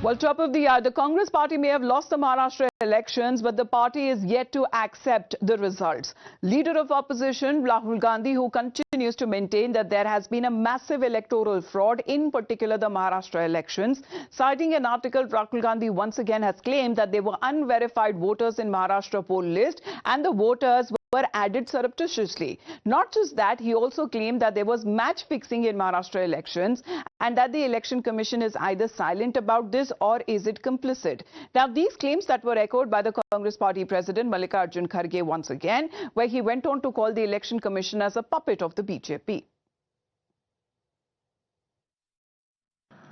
Well, top of the hour, the Congress party may have lost the Maharashtra elections, but the party is yet to accept the results. Leader of opposition, Rahul Gandhi, who continues to maintain that there has been a massive electoral fraud, in particular the Maharashtra elections. Citing an article, Rahul Gandhi once again has claimed that there were unverified voters in Maharashtra poll list and the voters were added surreptitiously. Not just that, he also claimed that there was match fixing in Maharashtra elections and that the Election Commission is either silent about this or is it complicit. Now, these claims that were echoed by the Congress party president Mallikarjun Kharge once again, where he went on to call the Election Commission as a puppet of the BJP.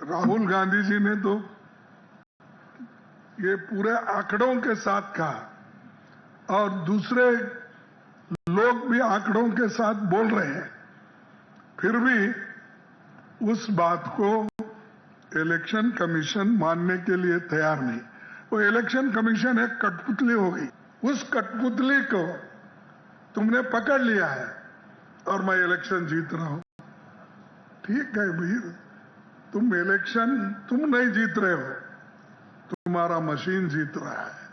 Rahul Gandhi ji ने तो ये पूरे आंकड़ों के साथ कहा और दूसरे लोग भी आंकड़ों के साथ बोल रहे हैं, फिर भी उस बात को इलेक्शन कमीशन मानने के लिए तैयार नहीं। वो इलेक्शन कमीशन एक कठपुतली हो गई। उस कठपुतली को तुमने पकड़ लिया है और मैं इलेक्शन जीत रहा हूं। ठीक है भाई, तुम इलेक्शन तुम नहीं जीत रहे हो, तुम्हारा मशीन जीत रहा है।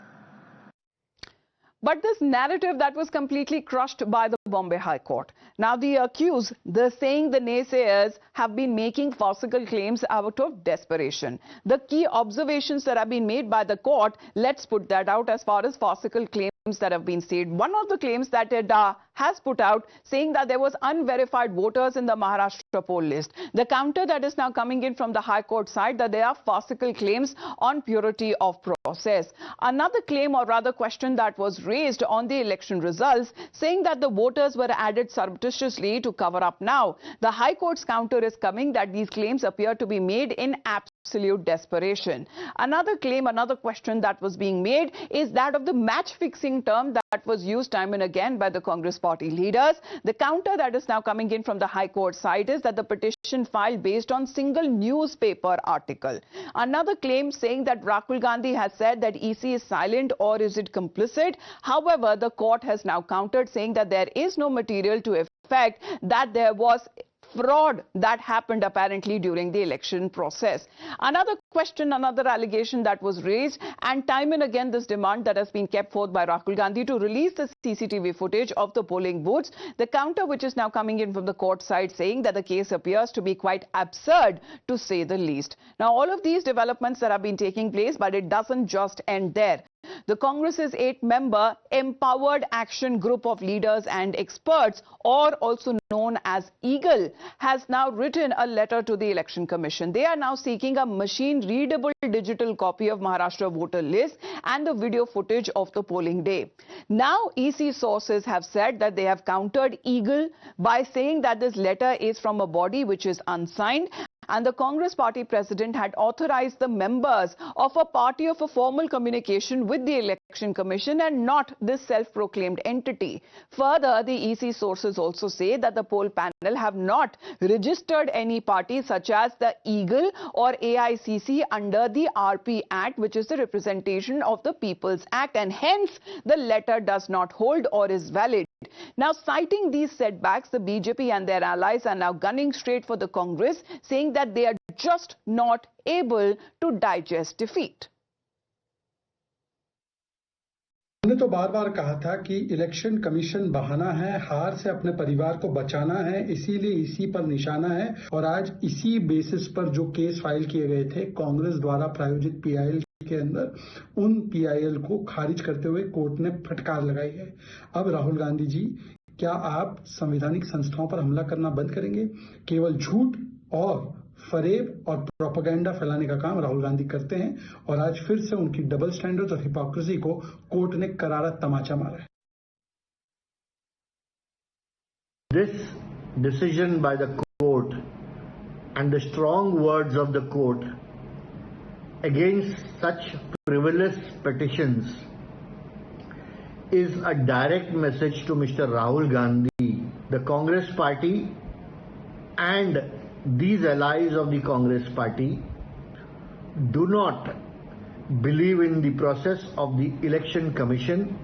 But this narrative that was completely crushed by the Bombay High Court. Now the accused, saying the naysayers have been making farcical claims out of desperation. The key observations that have been made by the court, let's put that out as far as farcical claims that have been said. One of the claims that it has put out, saying that there was unverified voters in the Maharashtra poll list. The counter that is now coming in from the High Court side, that there are farcical claims on purity of process. Another claim, or rather question, that was raised on the election results, saying that the voters were added surreptitiously to cover up. Now, the High Court's counter is coming that these claims appear to be made in absolute desperation. Another claim, another question that was being made is that of the match-fixing term that was used time and again by the Congress party leaders. The counter that is now coming in from the High Court side is that the petition filed based on single newspaper article. Another claim saying that Rahul Gandhi has said that EC is silent or is it complicit. However, the court has now countered, saying that there is no material to effect that there was fraud that happened apparently during the election process. Another question, another allegation that was raised, and time and again this demand that has been kept forth by Rahul Gandhi to release the CCTV footage of the polling booths. The counter which is now coming in from the court side, saying that the case appears to be quite absurd, to say the least. Now, all of these developments that have been taking place, but it doesn't just end there. The Congress's 8-member Empowered Action Group of Leaders and Experts, or also known as EAGLE, has now written a letter to the Election Commission. They are now seeking a machine-readable digital copy of Maharashtra voter list and the video footage of the polling day. Now, EC sources have said that they have countered EAGLE by saying that this letter is from a body which is unsigned, and the Congress party president had authorized the members of a party of a formal communication with the Election Commission and not this self-proclaimed entity. Further, the EC sources also say that the poll panel have not registered any party such as the EAGLE or AICC under the RP Act, which is the Representation of the People's Act, and hence the letter does not hold or is valid. Now, citing these setbacks, the BJP and their allies are now gunning straight for the Congress, saying that they are just not able to digest defeat. हमने तो बार बार कहा था कि election commission बहाना है, हार से अपने परिवार को बचाना है, इसीलिए इसी पर निशाना है। और आज इसी बेसिस पर जो केस फाइल किए गए थे कांग्रेस द्वारा प्रायोजित PIL के अंदर, उन PIL को खारिज करते हुए कोर्ट ने फटकार लगाई है। अब राहुल गांधी जी, क्या आप संवैधानिक संस्थाओं पर हमला करना बंद करेंगे? केवल झूठ और फरेब और प्रोपेगेंडा फैलाने का काम राहुल गांधी करते हैं और आज फिर से उनकी डबल स्टैंडर्ड्स और हिपोक्रेसी को कोर्ट ने करारा तमाचा मारा है। This decision by the court and the strong words of the court against such frivolous petitions is a direct message to Mr. Rahul Gandhi, the Congress party and these allies of the Congress party do not believe in the process of the Election Commission.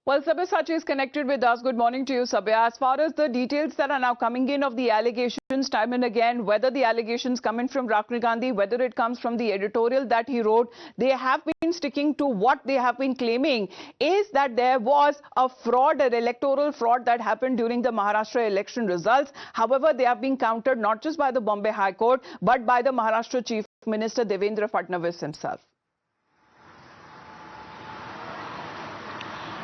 Well, Sabya Sachi is connected with us. Good morning to you, Sabya. As far as the details that are now coming in of the allegation time and again, whether the allegations come in from Rahul Gandhi, whether it comes from the editorial that he wrote, they have been sticking to what they have been claiming is that there was a fraud, an electoral fraud that happened during the Maharashtra election results. However, they have been countered not just by the Bombay High Court, but by the Maharashtra Chief Minister Devendra Fadnavis himself.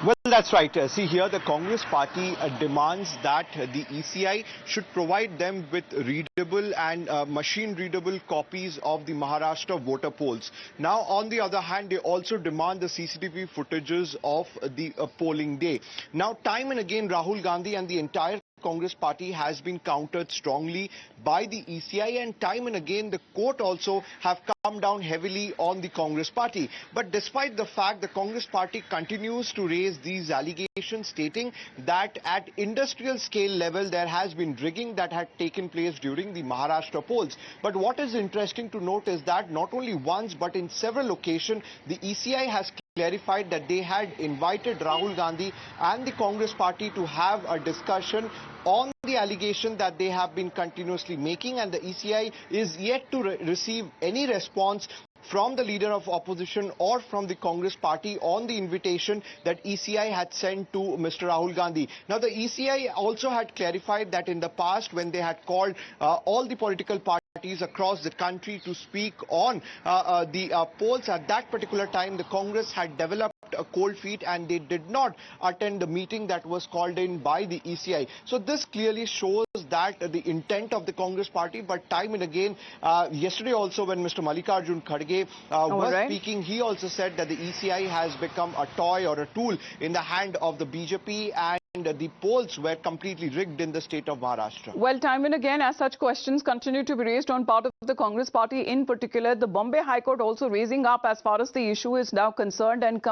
Well, that's right. See here, the Congress party demands that the ECI should provide them with readable and machine-readable copies of the Maharashtra voter polls. Now, on the other hand, they also demand the CCTV footages of the polling day. Now, time and again, Rahul Gandhi and the entire Congress party has been countered strongly by the ECI, and time and again the court also have come down heavily on the Congress party. But despite the fact the Congress party continues to raise these allegations, stating that at industrial scale level there has been rigging that had taken place during the Maharashtra polls. But what is interesting to note is that not only once but in several occasions the ECI has clarified that they had invited Rahul Gandhi and the Congress party to have a discussion on the allegation that they have been continuously making, and the ECI is yet to receive any response from the leader of opposition or from the Congress party on the invitation that ECI had sent to Mr. Rahul Gandhi. Now, the ECI also had clarified that in the past, when they had called all the political parties across the country to speak on the polls, at that particular time, the Congress had developed a cold feet and they did not attend the meeting that was called in by the ECI. So this clearly shows that the intent of the Congress party, but time and again, yesterday also when Mr. Mallikarjun Kharge was speaking, he also said that the ECI has become a toy or a tool in the hand of the BJP, and the polls were completely rigged in the state of Maharashtra. Well, time and again, as such questions continue to be raised on part of the Congress party, in particular, the Bombay High Court also raising up as far as the issue is now concerned, and